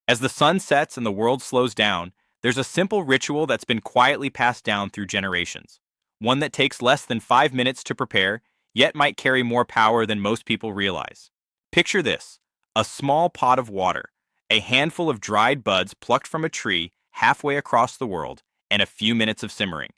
As the sun sets and the world slows down, there's a simple ritual that's been quietly passed down through generations. One that takes less than 5 minutes to prepare, yet might carry more power than most people realize. Picture this: a small pot of water, a handful of dried buds plucked from a tree halfway across the world, and a few minutes of simmering.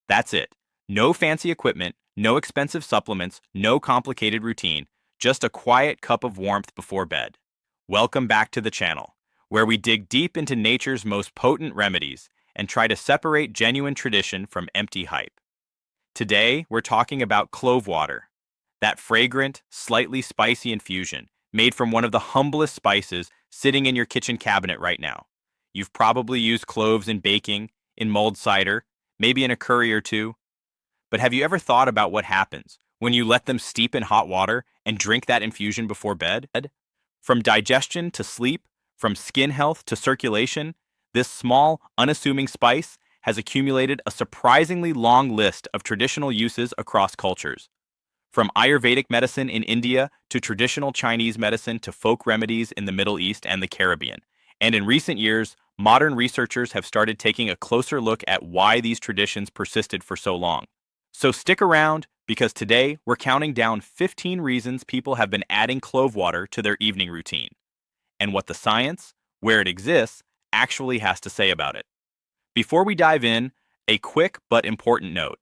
That's it. No fancy equipment, no expensive supplements, no complicated routine, just a quiet cup of warmth before bed. Welcome back to the channel, where we dig deep into nature's most potent remedies and try to separate genuine tradition from empty hype. Today, we're talking about clove water, that fragrant, slightly spicy infusion made from one of the humblest spices sitting in your kitchen cabinet right now. You've probably used cloves in baking, in mulled cider, maybe in a curry or two. But have you ever thought about what happens when you let them steep in hot water and drink that infusion before bed? From digestion to sleep, from skin health to circulation, this small, unassuming spice has accumulated a surprisingly long list of traditional uses across cultures. From Ayurvedic medicine in India to traditional Chinese medicine to folk remedies in the Middle East and the Caribbean. And in recent years, modern researchers have started taking a closer look at why these traditions persisted for so long. So stick around, because today we're counting down 15 reasons people have been adding clove water to their evening routine, and what the science, where it exists, actually has to say about it. Before we dive in, a quick but important note.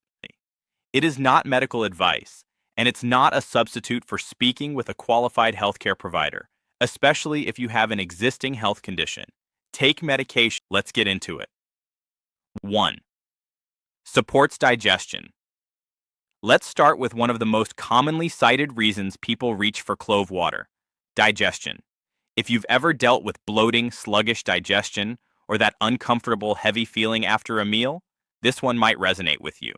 It is not medical advice, and it's not a substitute for speaking with a qualified healthcare provider, especially if you have an existing health condition. Take medication. Let's get into it. 1. Supports digestion. Let's start with one of the most commonly cited reasons people reach for clove water: digestion. If you've ever dealt with bloating, sluggish digestion, or that uncomfortable, heavy feeling after a meal, this one might resonate with you.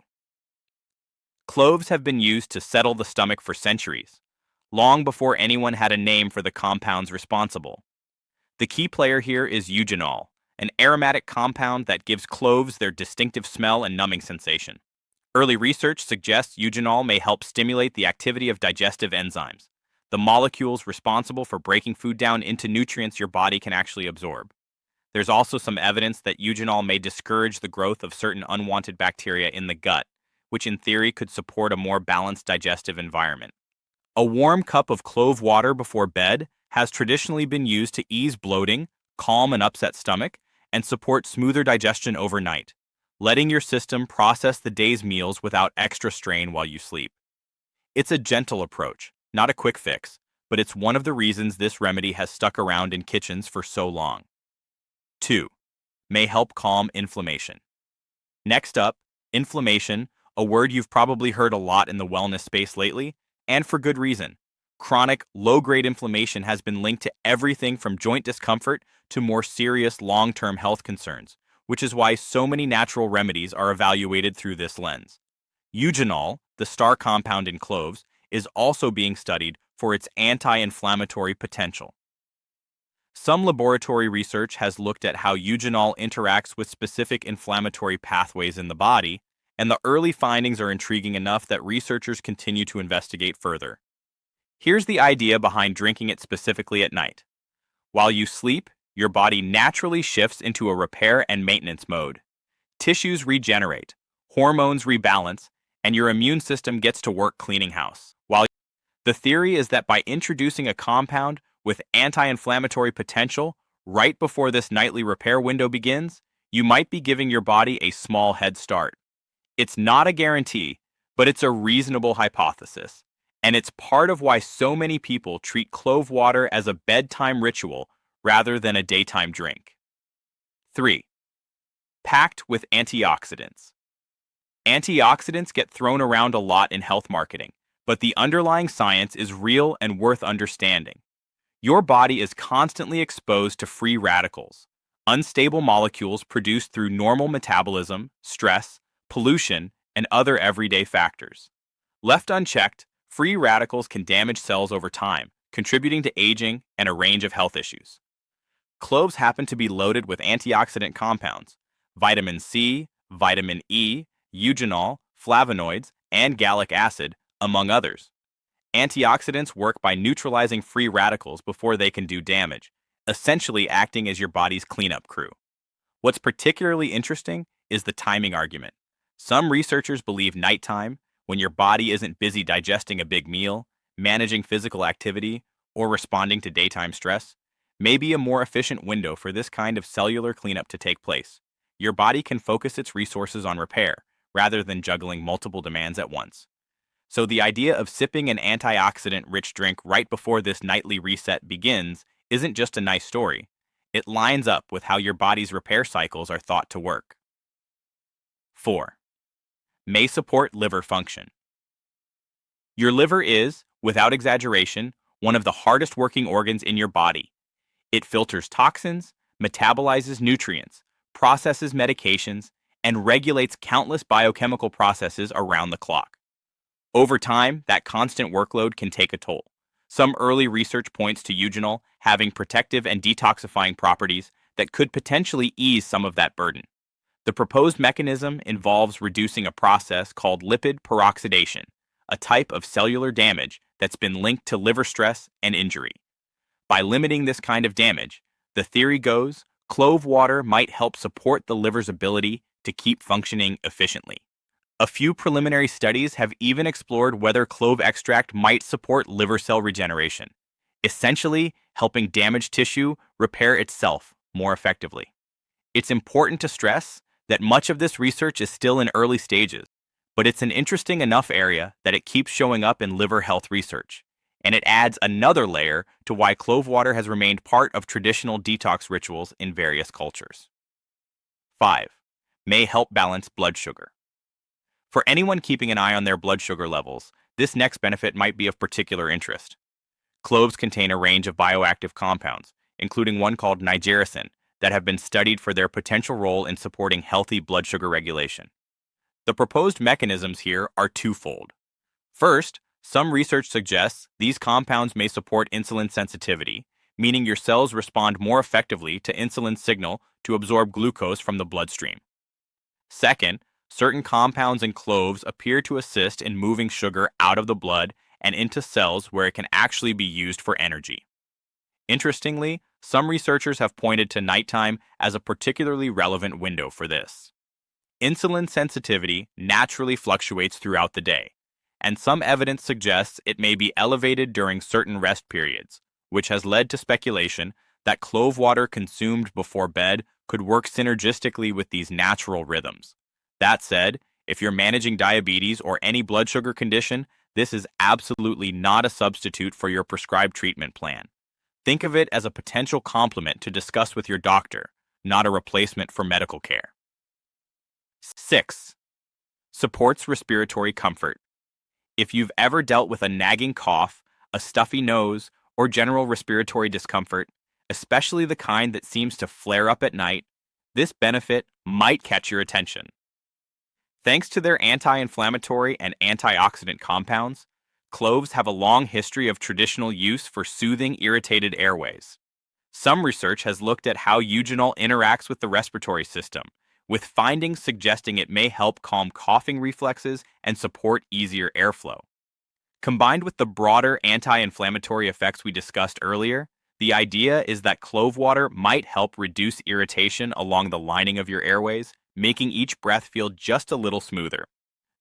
Cloves have been used to settle the stomach for centuries, long before anyone had a name for the compounds responsible. The key player here is eugenol, an aromatic compound that gives cloves their distinctive smell and numbing sensation. Early research suggests eugenol may help stimulate the activity of digestive enzymes, the molecules responsible for breaking food down into nutrients your body can actually absorb. There's also some evidence that eugenol may discourage the growth of certain unwanted bacteria in the gut, which in theory could support a more balanced digestive environment. A warm cup of clove water before bed has traditionally been used to ease bloating, calm an upset stomach, and support smoother digestion overnight, letting your system process the day's meals without extra strain while you sleep. It's a gentle approach, not a quick fix, but it's one of the reasons this remedy has stuck around in kitchens for so long. 2. May help calm inflammation. Next up, inflammation, a word you've probably heard a lot in the wellness space lately, and for good reason. Chronic, low-grade inflammation has been linked to everything from joint discomfort to more serious long-term health concerns, which is why so many natural remedies are evaluated through this lens. Eugenol, the star compound in cloves, is also being studied for its anti-inflammatory potential. Some laboratory research has looked at how eugenol interacts with specific inflammatory pathways in the body, and the early findings are intriguing enough that researchers continue to investigate further. Here's the idea behind drinking it specifically at night. While you sleep, your body naturally shifts into a repair and maintenance mode. Tissues regenerate, hormones rebalance, and your immune system gets to work cleaning house. The theory is that by introducing a compound with anti-inflammatory potential right before this nightly repair window begins, you might be giving your body a small head start. It's not a guarantee, but it's a reasonable hypothesis, and it's part of why so many people treat clove water as a bedtime ritual rather than a daytime drink. 3. Packed with antioxidants. Antioxidants get thrown around a lot in health marketing, but the underlying science is real and worth understanding. Your body is constantly exposed to free radicals, unstable molecules produced through normal metabolism, stress, pollution, and other everyday factors. Left unchecked, free radicals can damage cells over time, contributing to aging and a range of health issues. Cloves happen to be loaded with antioxidant compounds: vitamin C, vitamin E, eugenol, flavonoids, and gallic acid, among others. Antioxidants work by neutralizing free radicals before they can do damage, essentially acting as your body's cleanup crew. What's particularly interesting is the timing argument. Some researchers believe nighttime, when your body isn't busy digesting a big meal, managing physical activity, or responding to daytime stress, may be a more efficient window for this kind of cellular cleanup to take place. Your body can focus its resources on repair, rather than juggling multiple demands at once. So the idea of sipping an antioxidant-rich drink right before this nightly reset begins isn't just a nice story. It lines up with how your body's repair cycles are thought to work. 4. May support liver function. Your liver is, without exaggeration, one of the hardest working organs in your body. It filters toxins, metabolizes nutrients, processes medications, and regulates countless biochemical processes around the clock. Over time, that constant workload can take a toll. Some early research points to eugenol having protective and detoxifying properties that could potentially ease some of that burden. The proposed mechanism involves reducing a process called lipid peroxidation, a type of cellular damage that's been linked to liver stress and injury. By limiting this kind of damage, the theory goes, clove water might help support the liver's ability to keep functioning efficiently. A few preliminary studies have even explored whether clove extract might support liver cell regeneration, essentially helping damaged tissue repair itself more effectively. It's important to stress that much of this research is still in early stages, but it's an interesting enough area that it keeps showing up in liver health research, and it adds another layer to why clove water has remained part of traditional detox rituals in various cultures. 5. May help balance blood sugar. For anyone keeping an eye on their blood sugar levels, this next benefit might be of particular interest. Cloves contain a range of bioactive compounds, including one called nigericin, that have been studied for their potential role in supporting healthy blood sugar regulation. The proposed mechanisms here are twofold. First, some research suggests these compounds may support insulin sensitivity, meaning your cells respond more effectively to insulin's signal to absorb glucose from the bloodstream. Second, certain compounds in cloves appear to assist in moving sugar out of the blood and into cells where it can actually be used for energy. Interestingly, some researchers have pointed to nighttime as a particularly relevant window for this. Insulin sensitivity naturally fluctuates throughout the day, and some evidence suggests it may be elevated during certain rest periods, which has led to speculation that clove water consumed before bed could work synergistically with these natural rhythms. That said, if you're managing diabetes or any blood sugar condition, this is absolutely not a substitute for your prescribed treatment plan. Think of it as a potential complement to discuss with your doctor, not a replacement for medical care. 6. Supports respiratory comfort. If you've ever dealt with a nagging cough, a stuffy nose, or general respiratory discomfort, especially the kind that seems to flare up at night, this benefit might catch your attention. Thanks to their anti-inflammatory and antioxidant compounds, cloves have a long history of traditional use for soothing irritated airways. Some research has looked at how eugenol interacts with the respiratory system, with findings suggesting it may help calm coughing reflexes and support easier airflow. Combined with the broader anti-inflammatory effects we discussed earlier, the idea is that clove water might help reduce irritation along the lining of your airways, making each breath feel just a little smoother.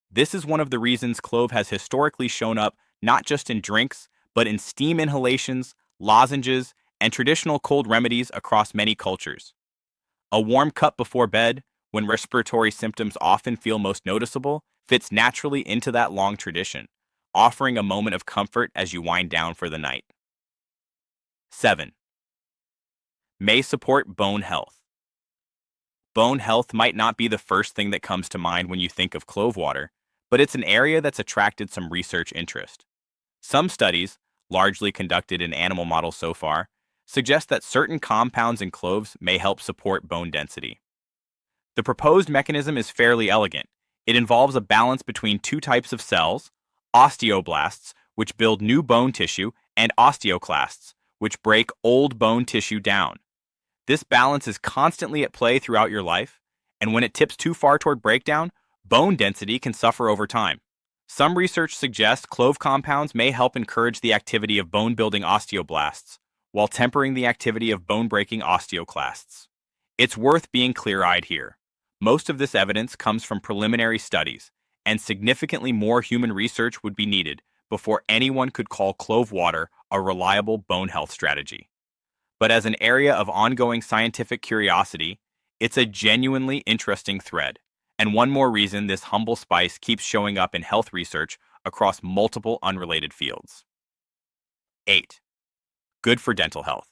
This is one of the reasons clove has historically shown up not just in drinks, but in steam inhalations, lozenges, and traditional cold remedies across many cultures. A warm cup before bed, when respiratory symptoms often feel most noticeable, fits naturally into that long tradition, offering a moment of comfort as you wind down for the night. 7. May support bone health. Bone health might not be the first thing that comes to mind when you think of clove water, but it's an area that's attracted some research interest. Some studies, largely conducted in animal models so far, suggest that certain compounds in cloves may help support bone density. The proposed mechanism is fairly elegant. It involves a balance between two types of cells, osteoblasts, which build new bone tissue, and osteoclasts, which break old bone tissue down. This balance is constantly at play throughout your life, and when it tips too far toward breakdown, bone density can suffer over time. Some research suggests clove compounds may help encourage the activity of bone-building osteoblasts, while tempering the activity of bone-breaking osteoclasts. It's worth being clear-eyed here. Most of this evidence comes from preliminary studies, and significantly more human research would be needed before anyone could call clove water a reliable bone health strategy. But as an area of ongoing scientific curiosity, it's a genuinely interesting thread, and one more reason this humble spice keeps showing up in health research across multiple unrelated fields. 8. Good for dental health.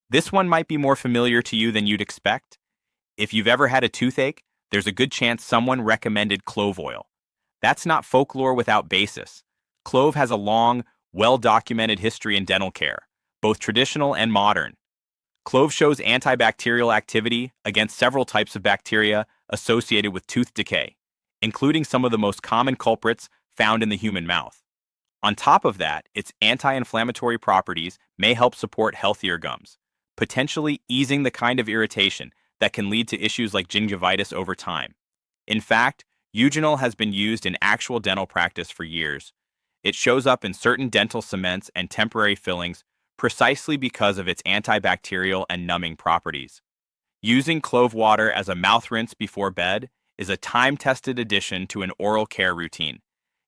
This one might be more familiar to you than you'd expect. If you've ever had a toothache, there's a good chance someone recommended clove oil. That's not folklore without basis. Clove has a long, well-documented history in dental care, both traditional and modern. Clove shows antibacterial activity against several types of bacteria associated with tooth decay, including some of the most common culprits found in the human mouth. On top of that, its anti-inflammatory properties may help support healthier gums, potentially easing the kind of irritation that can lead to issues like gingivitis over time. In fact, eugenol has been used in actual dental practice for years. It shows up in certain dental cements and temporary fillings precisely because of its antibacterial and numbing properties. Using clove water as a mouth rinse before bed is a time-tested addition to an oral care routine,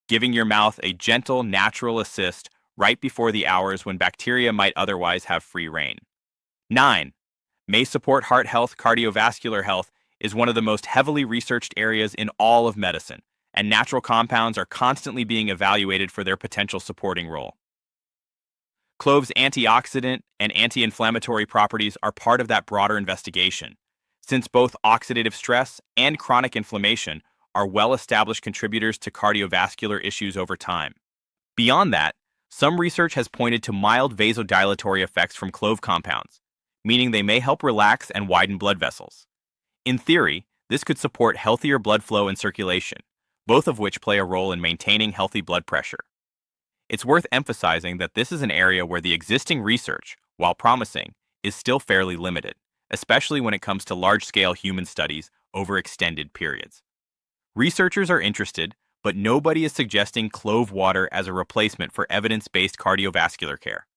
giving your mouth a gentle, natural assist right before the hours when bacteria might otherwise have free rein. 9. May support heart health. Cardiovascular health is one of the most heavily researched areas in all of medicine, and natural compounds are constantly being evaluated for their potential supporting role. Clove's antioxidant and anti-inflammatory properties are part of that broader investigation, since both oxidative stress and chronic inflammation are well-established contributors to cardiovascular issues over time. Beyond that, some research has pointed to mild vasodilatory effects from clove compounds, meaning they may help relax and widen blood vessels. In theory, this could support healthier blood flow and circulation, both of which play a role in maintaining healthy blood pressure. It's worth emphasizing that this is an area where the existing research, while promising, is still fairly limited, especially when it comes to large-scale human studies over extended periods. Researchers are interested, but nobody is suggesting clove water as a replacement for evidence-based cardiovascular care.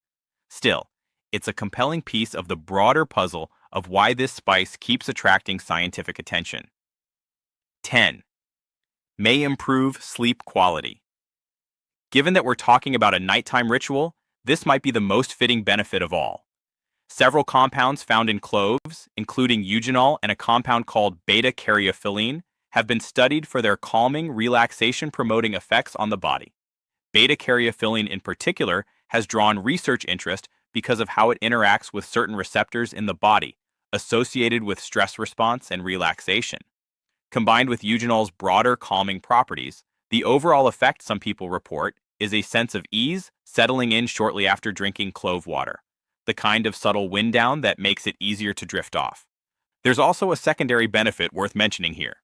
Still, it's a compelling piece of the broader puzzle of why this spice keeps attracting scientific attention. 10. May improve sleep quality. Given that we're talking about a nighttime ritual, this might be the most fitting benefit of all. Several compounds found in cloves, including eugenol and a compound called beta-caryophyllene, have been studied for their calming, relaxation-promoting effects on the body. Beta-caryophyllene in particular has drawn research interest because of how it interacts with certain receptors in the body associated with stress response and relaxation. Combined with eugenol's broader calming properties, the overall effect some people report is a sense of ease settling in shortly after drinking clove water, the kind of subtle wind down that makes it easier to drift off. There's also a secondary benefit worth mentioning here.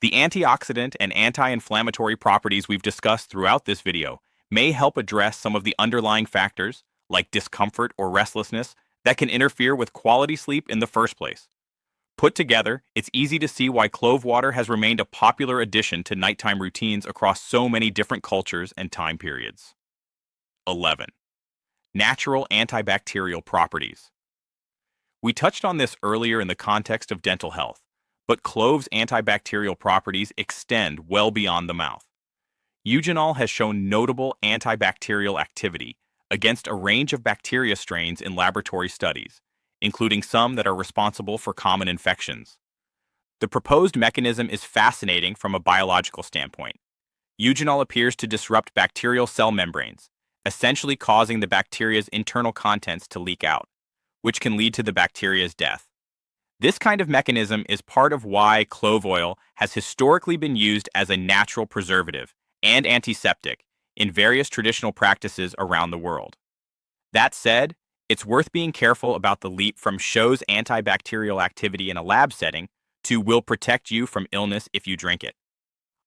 The antioxidant and anti-inflammatory properties we've discussed throughout this video may help address some of the underlying factors, like discomfort or restlessness, that can interfere with quality sleep in the first place. Put together, it's easy to see why clove water has remained a popular addition to nighttime routines across so many different cultures and time periods. 11. Natural antibacterial properties. We touched on this earlier in the context of dental health, but clove's antibacterial properties extend well beyond the mouth. Eugenol has shown notable antibacterial activity against a range of bacteria strains in laboratory studies, including some that are responsible for common infections. The proposed mechanism is fascinating from a biological standpoint. Eugenol appears to disrupt bacterial cell membranes, essentially causing the bacteria's internal contents to leak out, which can lead to the bacteria's death. This kind of mechanism is part of why clove oil has historically been used as a natural preservative and antiseptic in various traditional practices around the world. That said, it's worth being careful about the leap from shows antibacterial activity in a lab setting to will protect you from illness if you drink it.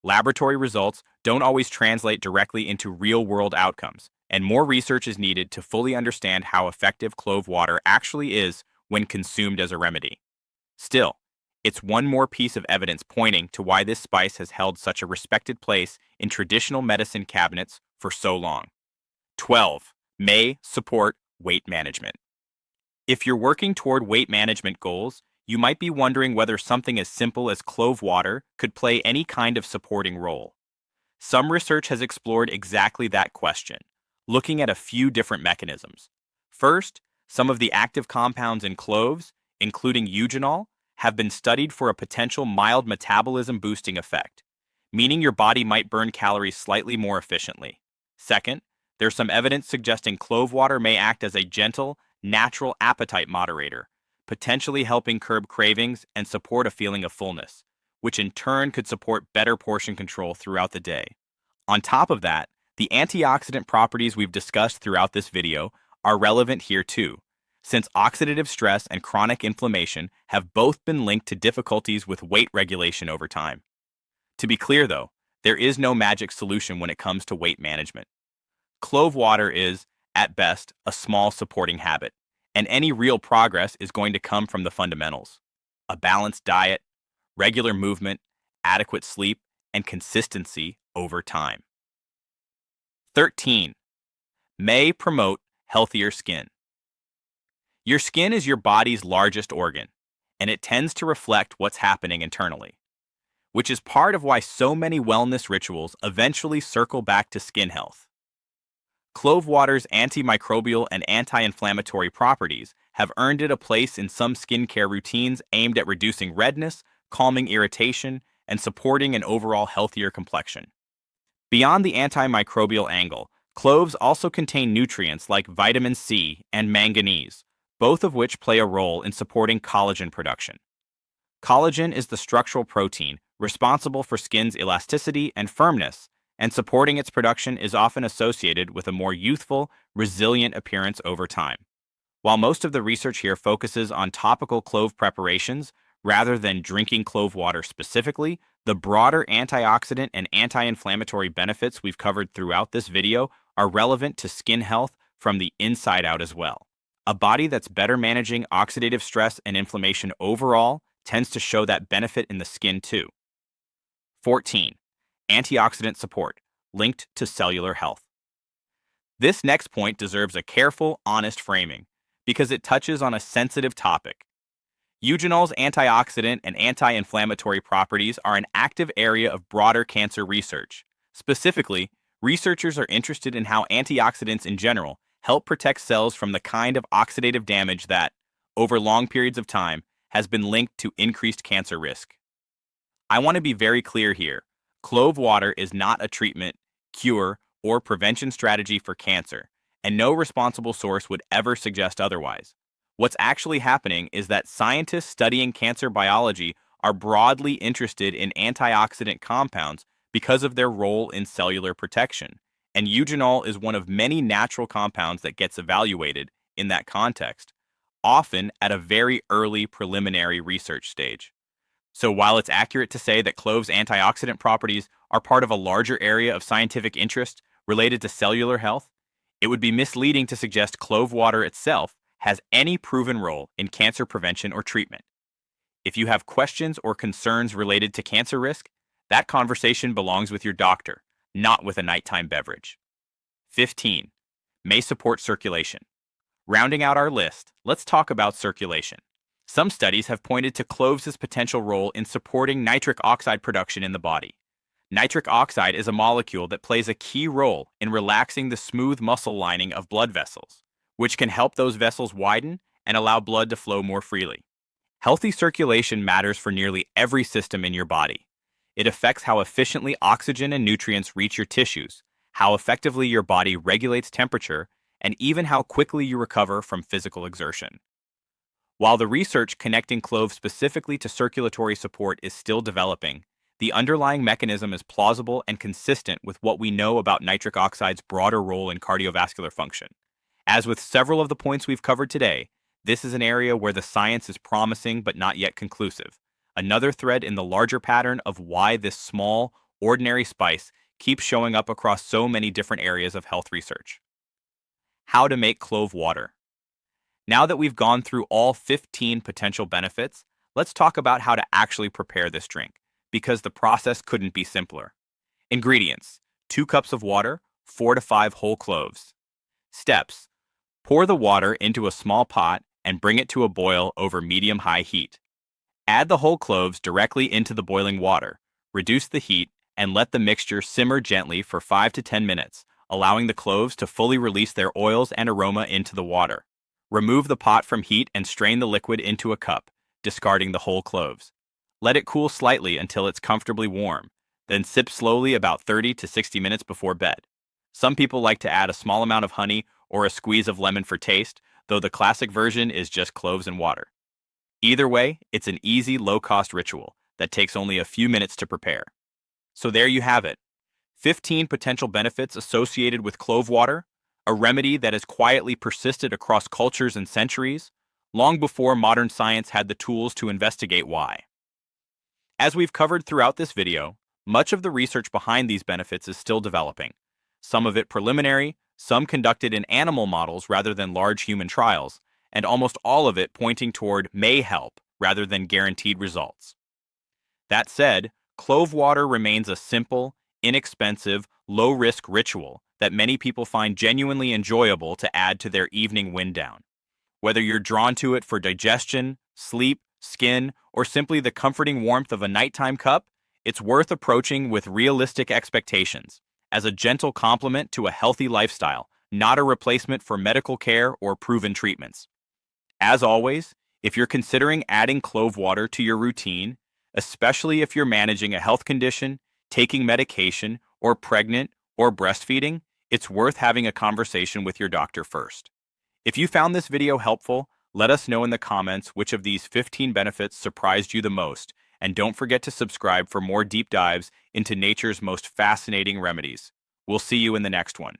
Laboratory results don't always translate directly into real-world outcomes, and more research is needed to fully understand how effective clove water actually is when consumed as a remedy. Still, it's one more piece of evidence pointing to why this spice has held such a respected place in traditional medicine cabinets for so long. 12. May support Weight management. If you're working toward weight management goals, you might be wondering whether something as simple as clove water could play any kind of supporting role. Some research has explored exactly that question, looking at a few different mechanisms. First, some of the active compounds in cloves, including eugenol, have been studied for a potential mild metabolism boosting effect, meaning your body might burn calories slightly more efficiently. Second, there's some evidence suggesting clove water may act as a gentle, natural appetite moderator, potentially helping curb cravings and support a feeling of fullness, which in turn could support better portion control throughout the day. On top of that, the antioxidant properties we've discussed throughout this video are relevant here too, since oxidative stress and chronic inflammation have both been linked to difficulties with weight regulation over time. To be clear though, there is no magic solution when it comes to weight management. Clove water is, at best, a small supporting habit, and any real progress is going to come from the fundamentals: a balanced diet, regular movement, adequate sleep, and consistency over time. 13. May promote healthier skin. Your skin is your body's largest organ, and it tends to reflect what's happening internally, which is part of why so many wellness rituals eventually circle back to skin health. Clove water's antimicrobial and anti-inflammatory properties have earned it a place in some skincare routines aimed at reducing redness, calming irritation, and supporting an overall healthier complexion. Beyond the antimicrobial angle, cloves also contain nutrients like vitamin C and manganese, both of which play a role in supporting collagen production. Collagen is the structural protein responsible for skin's elasticity and firmness, and supporting its production is often associated with a more youthful, resilient appearance over time. While most of the research here focuses on topical clove preparations rather than drinking clove water specifically, the broader antioxidant and anti-inflammatory benefits we've covered throughout this video are relevant to skin health from the inside out as well. A body that's better managing oxidative stress and inflammation overall tends to show that benefit in the skin too. 14. Antioxidant support, linked to cellular health. This next point deserves a careful, honest framing, because it touches on a sensitive topic. Eugenol's antioxidant and anti-inflammatory properties are an active area of broader cancer research. Specifically, researchers are interested in how antioxidants in general help protect cells from the kind of oxidative damage that, over long periods of time, has been linked to increased cancer risk. I want to be very clear here. Clove water is not a treatment, cure, or prevention strategy for cancer, and no responsible source would ever suggest otherwise. What's actually happening is that scientists studying cancer biology are broadly interested in antioxidant compounds because of their role in cellular protection, and eugenol is one of many natural compounds that gets evaluated in that context, often at a very early preliminary research stage. So while it's accurate to say that cloves' antioxidant properties are part of a larger area of scientific interest related to cellular health, it would be misleading to suggest clove water itself has any proven role in cancer prevention or treatment. If you have questions or concerns related to cancer risk, that conversation belongs with your doctor, not with a nighttime beverage. 15. May support circulation. Rounding out our list, let's talk about circulation. Some studies have pointed to cloves' potential role in supporting nitric oxide production in the body. Nitric oxide is a molecule that plays a key role in relaxing the smooth muscle lining of blood vessels, which can help those vessels widen and allow blood to flow more freely. Healthy circulation matters for nearly every system in your body. It affects how efficiently oxygen and nutrients reach your tissues, how effectively your body regulates temperature, and even how quickly you recover from physical exertion. While the research connecting cloves specifically to circulatory support is still developing, the underlying mechanism is plausible and consistent with what we know about nitric oxide's broader role in cardiovascular function. As with several of the points we've covered today, this is an area where the science is promising but not yet conclusive, another thread in the larger pattern of why this small, ordinary spice keeps showing up across so many different areas of health research. How to make clove water. Now that we've gone through all 15 potential benefits, let's talk about how to actually prepare this drink, because the process couldn't be simpler. Ingredients: 2 cups of water, 4 to 5 whole cloves. Steps: Pour the water into a small pot and bring it to a boil over medium-high heat. Add the whole cloves directly into the boiling water, reduce the heat, and let the mixture simmer gently for 5 to 10 minutes, allowing the cloves to fully release their oils and aroma into the water. Remove the pot from heat and strain the liquid into a cup, discarding the whole cloves. Let it cool slightly until it's comfortably warm, then sip slowly about 30 to 60 minutes before bed. Some people like to add a small amount of honey or a squeeze of lemon for taste, though the classic version is just cloves and water. Either way, it's an easy, low-cost ritual that takes only a few minutes to prepare. So there you have it. 15 potential benefits associated with clove water, a remedy that has quietly persisted across cultures and centuries, long before modern science had the tools to investigate why. As we've covered throughout this video, much of the research behind these benefits is still developing. Some of it preliminary, some conducted in animal models rather than large human trials, and almost all of it pointing toward may help rather than guaranteed results. That said, clove water remains a simple, inexpensive, low-risk ritual that many people find genuinely enjoyable to add to their evening wind down. Whether you're drawn to it for digestion, sleep, skin, or simply the comforting warmth of a nighttime cup, it's worth approaching with realistic expectations, as a gentle complement to a healthy lifestyle, not a replacement for medical care or proven treatments. As always, if you're considering adding clove water to your routine, especially if you're managing a health condition, taking medication, or pregnant or breastfeeding, it's worth having a conversation with your doctor first. If you found this video helpful, let us know in the comments which of these 15 benefits surprised you the most, and don't forget to subscribe for more deep dives into nature's most fascinating remedies. We'll see you in the next one.